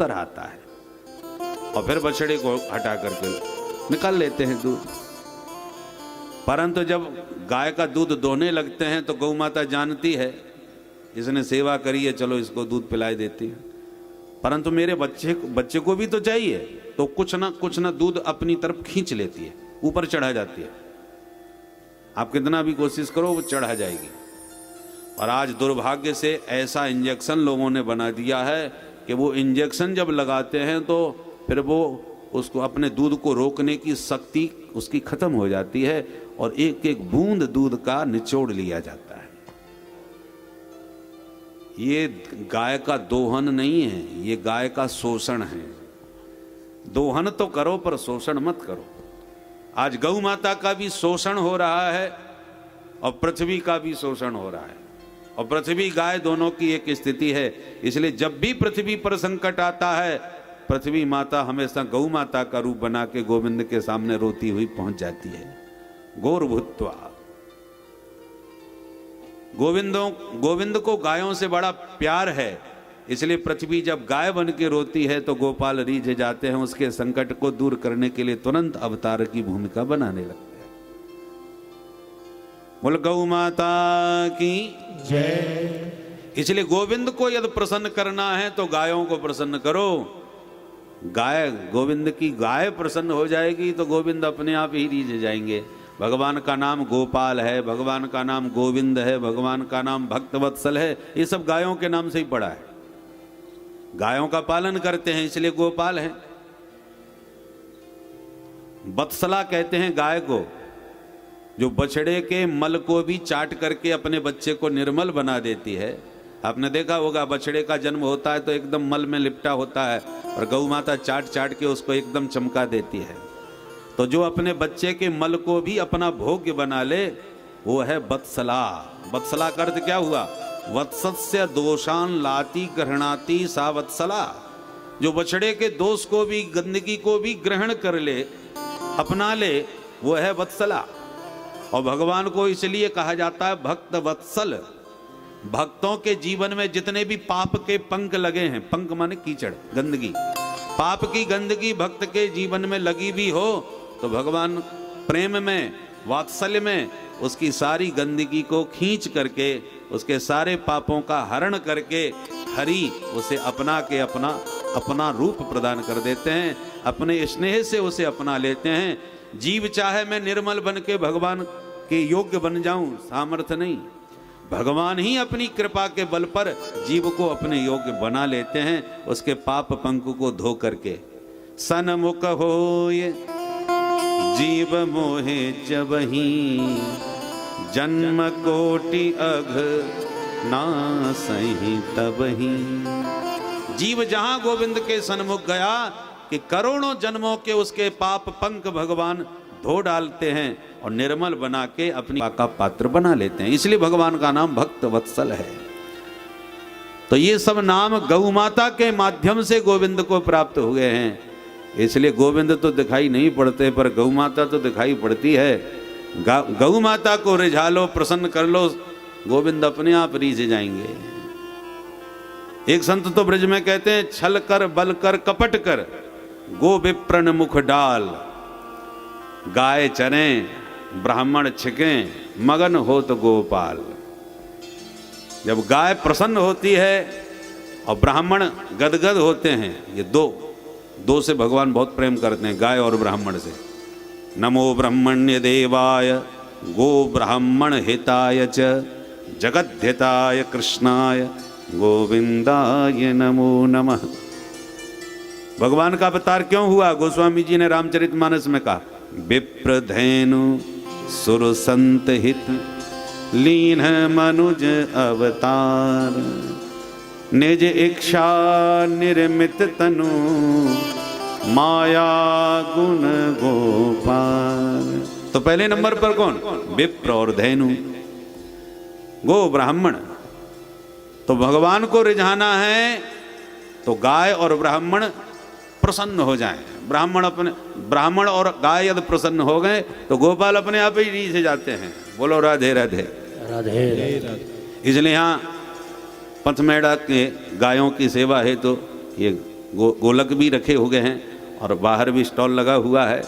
आता है और फिर बछड़े को हटा करके निकाल लेते हैं दूध। परंतु जब गाय का दूध दोहने लगते हैं तो गौ माता जानती है इसने सेवा करी है, चलो इसको दूध पिलाई देती है। परंतु मेरे बच्चे को भी तो चाहिए, तो कुछ ना दूध अपनी तरफ खींच लेती है, ऊपर चढ़ा जाती है। आप कितना भी कोशिश करो वो चढ़ा जाएगी। और आज दुर्भाग्य से ऐसा इंजेक्शन लोगों ने बना दिया है कि वो इंजेक्शन जब लगाते हैं तो फिर वो उसको अपने दूध को रोकने की शक्ति उसकी खत्म हो जाती है और एक एक बूंद दूध का निचोड़ लिया जाता है। ये गाय का दोहन नहीं है, ये गाय का शोषण है। दोहन तो करो पर शोषण मत करो। आज गौ माता का भी शोषण हो रहा है और पृथ्वी का भी शोषण हो रहा है, और पृथ्वी गाय दोनों की एक स्थिति है। इसलिए जब भी पृथ्वी पर संकट आता है, पृथ्वी माता हमेशा गौ माता का रूप बना के गोविंद के सामने रोती हुई पहुंच जाती है। गौर भूत्वा, गोविंद को गायों से बड़ा प्यार है, इसलिए पृथ्वी जब गाय बन के रोती है तो गोपाल रीझ जाते हैं, उसके संकट को दूर करने के लिए तुरंत अवतार की भूमिका बनाने लगते हैं। बोल गौ माता की जय। इसलिए गोविंद को यदि प्रसन्न करना है तो गायों को प्रसन्न करो। गाय गोविंद की गाय प्रसन्न हो जाएगी तो गोविंद अपने आप ही रीझ जाएंगे। भगवान का नाम गोपाल है, भगवान का नाम गोविंद है, भगवान का नाम भक्तवत्सल है, ये सब गायों के नाम से ही पड़ा है। गायों का पालन करते हैं इसलिए गोपाल है। वत्सला कहते हैं गाय को, जो बछड़े के मल को भी चाट करके अपने बच्चे को निर्मल बना देती है। आपने देखा होगा बछड़े का जन्म होता है तो एकदम मल में लिपटा होता है और गौ माता चाट चाट के उसको एकदम चमका देती है। तो जो अपने बच्चे के मल को भी अपना भोग्य बना ले वो है वत्सला। वत्सला का अर्थ क्या हुआ? वत्सस्य दोषान लाती ग्रहणाती सा वत्सला। जो बछड़े के दोष को भी, गंदगी को भी ग्रहण कर ले, अपना ले, वो है वत्सला। और भगवान को इसलिए कहा जाता है भक्त वत्सल। भक्तों के जीवन में जितने भी पाप के पंख लगे हैं, पंख माने कीचड़, गंदगी, पाप की गंदगी भक्त के जीवन में लगी भी हो तो भगवान प्रेम में, वात्सल्य में उसकी सारी गंदगी को खींच करके, उसके सारे पापों का हरण करके हरि उसे अपना के अपना रूप प्रदान कर देते हैं। अपने स्नेह से उसे अपना लेते हैं। जीव चाहे मैं निर्मल बन के भगवान के योग्य बन जाऊं, सामर्थ्य नहीं, भगवान ही अपनी कृपा के बल पर जीव को अपने योग्य बना लेते हैं, उसके पाप पंख को धो करके। सनमुख होय जीव मोहे जबहि, जन्म कोटि अघ नासहि तबहि। जीव जहां गोविंद के सन्मुख गया कि करोड़ों जन्मों के उसके पाप पंख भगवान धो डालते हैं और निर्मल बना के अपनी का पात्र बना लेते हैं। इसलिए भगवान का नाम भक्त वत्सल है। तो ये सब नाम गौ माता के माध्यम से गोविंद को प्राप्त हो गए हैं। इसलिए गोविंद तो दिखाई नहीं पड़ते पर गौ माता तो दिखाई पड़ती है। गौ माता को रिझा लो, प्रसन्न कर लो, गोविंद अपने आप रीझ जाएंगे। एक संत तो ब्रज में कहते हैं, छल कर बल कर कपट कर गो विप्रन मुख डाल, गाय चरें ब्राह्मण छिकें मगन हो तो गोपाल। जब गाय प्रसन्न होती है और ब्राह्मण गदगद होते हैं, ये दो से भगवान बहुत प्रेम करते हैं, गाय और ब्राह्मण से। नमो ब्रह्मण्य देवाय गो ब्राह्मण हिताय च जगद्धिताय कृष्णाय गोविंदाय नमो नमः। भगवान का अवतार क्यों हुआ? गोस्वामी जी ने रामचरितमानस में कहा, विप्रधेनु सुर संत हित लीन मनुज अवतार, निज इच्छा निर्मित तनु माया गुण गोपाल। तो पहले नंबर पर कौन? विप्र और धेनु, गो ब्राह्मण। तो भगवान को रिझाना है तो गाय और ब्राह्मण प्रसन्न हो जाएं। ब्राह्मण और गाय यदि प्रसन्न हो गए तो गोपाल अपने आप ही रीझ जाते हैं। बोलो राधे राधे राधे राधे। इसलिए यहाँ पंथमेड़ा के गायों की सेवा है तो ये गोलक भी रखे हुए हैं और बाहर भी स्टॉल लगा हुआ है।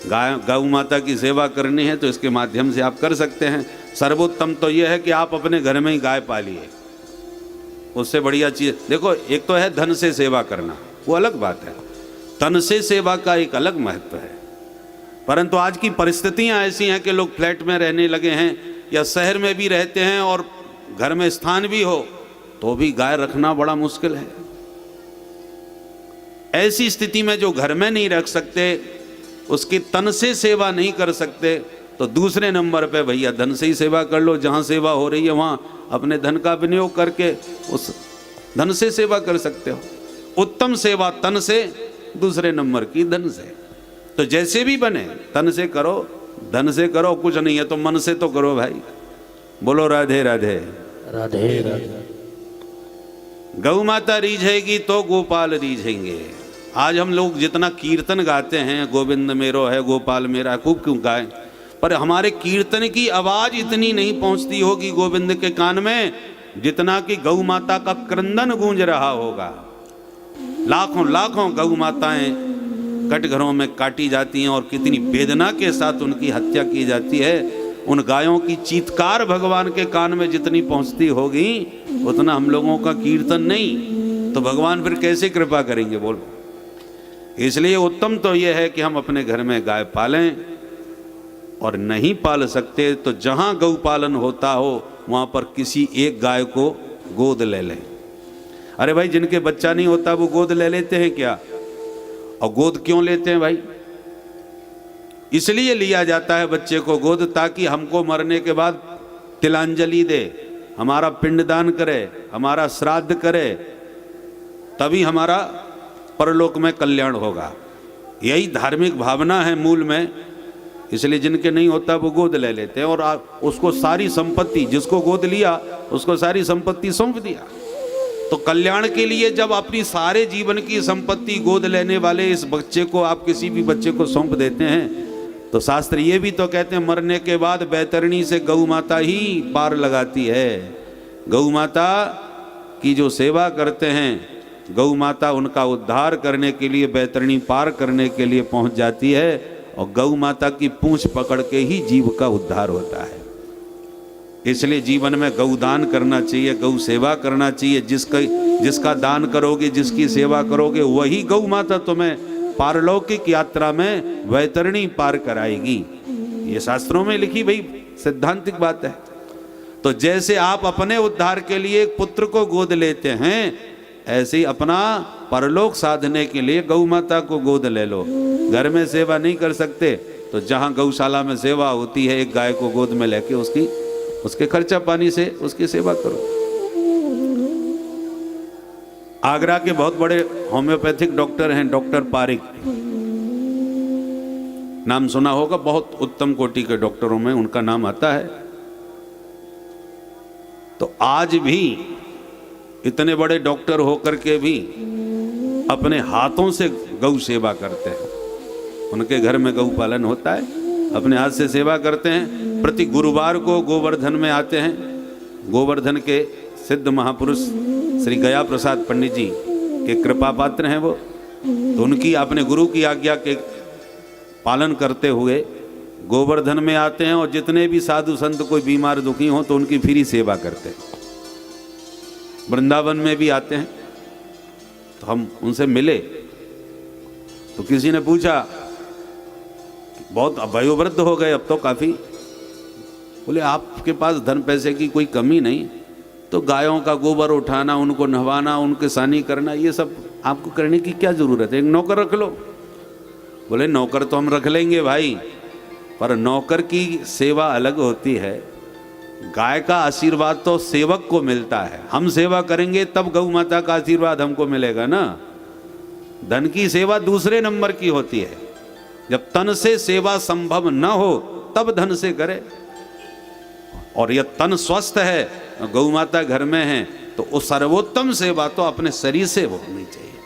गौ माता की सेवा करनी है तो इसके माध्यम से आप कर सकते हैं। सर्वोत्तम तो यह है कि आप अपने घर में ही गाय पालिए, उससे बढ़िया चीज़ देखो। एक तो है धन से सेवा करना, वो अलग बात है, तन से सेवा का एक अलग महत्व है। परंतु आज की परिस्थितियां ऐसी हैं कि लोग फ्लैट में रहने लगे हैं या शहर में भी रहते हैं और घर में स्थान भी हो तो भी गाय रखना बड़ा मुश्किल है। ऐसी स्थिति में जो घर में नहीं रख सकते, उसकी तन से सेवा नहीं कर सकते, तो दूसरे नंबर पे भैया धन से ही सेवा कर लो। जहाँ सेवा हो रही है वहाँ अपने धन का विनियोग करके उस धन से सेवा कर सकते हो। उत्तम सेवा तन से, दूसरे नंबर की धन से। तो जैसे भी बने तन से करो, धन से करो, कुछ नहीं है तो मन से तो करो भाई। बोलो राधे राधे। राधे राधे। गौ माता रीझेगी तो गोपाल रीझेंगे। आज हम लोग जितना कीर्तन गाते हैं, गोविंद मेरो है गोपाल मेरा, खूब क्यों गाएं, पर हमारे कीर्तन की आवाज इतनी नहीं पहुंचती होगी गोविंद के कान में जितना कि गौ माता का क्रंदन गूंज रहा होगा। लाखों लाखों गौ माताएं कटघरों में काटी जाती हैं और कितनी वेदना के साथ उनकी हत्या की जाती है। उन गायों की चीत्कार भगवान के कान में जितनी पहुंचती होगी उतना हम लोगों का कीर्तन नहीं, तो भगवान फिर कैसे कृपा करेंगे बोलो। इसलिए उत्तम तो यह है कि हम अपने घर में गाय पालें, और नहीं पाल सकते तो जहां गौ पालन होता हो वहां पर किसी एक गाय को गोद ले लें। अरे भाई जिनके बच्चा नहीं होता वो गोद ले लेते हैं क्या? और गोद क्यों लेते हैं भाई? इसलिए लिया जाता है बच्चे को गोद ताकि हमको मरने के बाद तिलांजलि दे, हमारा पिंडदान करे, हमारा श्राद्ध करे, तभी हमारा परलोक में कल्याण होगा। यही धार्मिक भावना है मूल में। इसलिए जिनके नहीं होता वो गोद ले लेते हैं और उसको सारी संपत्ति, जिसको गोद लिया उसको सारी संपत्ति सौंप दिया। तो कल्याण के लिए जब अपनी सारे जीवन की संपत्ति गोद लेने वाले इस बच्चे को आप किसी भी बच्चे को सौंप देते हैं, तो शास्त्र ये भी तो कहते हैं मरने के बाद बैतरणी से गौ माता ही पार लगाती है। गौ माता की जो सेवा करते हैं, गौ माता उनका उद्धार करने के लिए बैतरणी पार करने के लिए पहुंच जाती है, और गौ माता की पूंछ पकड़ के ही जीव का उद्धार होता है। इसलिए जीवन में गौ दान करना चाहिए, गौ सेवा करना चाहिए। जिसका दान करोगे, जिसकी सेवा करोगे, वही गौ माता तुम्हें पारलौकिक यात्रा में वैतरणी पार कराएगी। ये शास्त्रों में लिखी भाई सिद्धांतिक बात है। तो जैसे आप अपने उद्धार के लिए एक पुत्र को गोद लेते हैं, ऐसे ही अपना परलोक साधने के लिए गौ माता को गोद ले लो। घर में सेवा नहीं कर सकते तो जहां गौशाला में सेवा होती है, एक गाय को गोद में लेके उसके खर्चा पानी से उसकी सेवा करो। आगरा के बहुत बड़े होम्योपैथिक डॉक्टर हैं, डॉक्टर पारिक, नाम सुना होगा, बहुत उत्तम कोटि के डॉक्टरों में उनका नाम आता है। तो आज भी इतने बड़े डॉक्टर होकर के भी अपने हाथों से गौ सेवा करते हैं। उनके घर में गौ पालन होता है, अपने हाथ से सेवा करते हैं। प्रति गुरुवार को गोवर्धन में आते हैं। गोवर्धन के सिद्ध महापुरुष श्री गया प्रसाद पंडित जी के कृपा पात्र हैं वो। तो उनकी अपने गुरु की आज्ञा के पालन करते हुए गोवर्धन में आते हैं, और जितने भी साधु संत कोई बीमार दुखी हो तो उनकी फ्री सेवा करते हैं। वृंदावन में भी आते हैं। तो हम उनसे मिले तो किसी ने पूछा, बहुत वयोवृद्ध हो गए अब तो काफ़ी, बोले आपके पास धन पैसे की कोई कमी नहीं, तो गायों का गोबर उठाना, उनको नहवाना, उनके सानी करना, ये सब आपको करने की क्या ज़रूरत है? एक नौकर रख लो। बोले नौकर तो हम रख लेंगे भाई, पर नौकर की सेवा अलग होती है। गाय का आशीर्वाद तो सेवक को मिलता है। हम सेवा करेंगे तब गौ माता का आशीर्वाद हमको मिलेगा ना। धन की सेवा दूसरे नंबर की होती है। जब तन से सेवा संभव न हो तब धन से करे। और यह तन स्वस्थ है, गौ माता घर में है, तो उस सर्वोत्तम सेवा तो अपने शरीर से होनी चाहिए।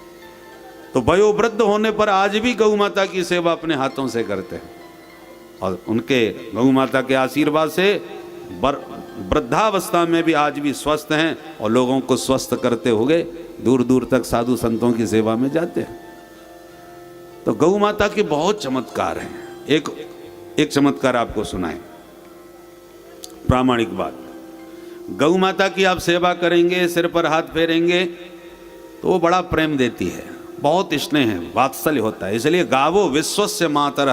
तो वयोवृद्ध होने पर आज भी गौ माता की सेवा अपने हाथों से करते हैं, और उनके गौ माता के आशीर्वाद से वृद्धावस्था में भी आज भी स्वस्थ हैं और लोगों को स्वस्थ करते हुए दूर दूर तक साधु संतों की सेवा में जाते हैं। तो गौ माता के बहुत चमत्कार हैं। एक चमत्कार आपको सुनाएं, प्रामाणिक बात। गौ माता की आप सेवा करेंगे, सिर पर हाथ फेरेंगे तो वो बड़ा प्रेम देती है, बहुत स्नेह है, वात्सल्य होता है। इसलिए गावो विश्वस्य मातरः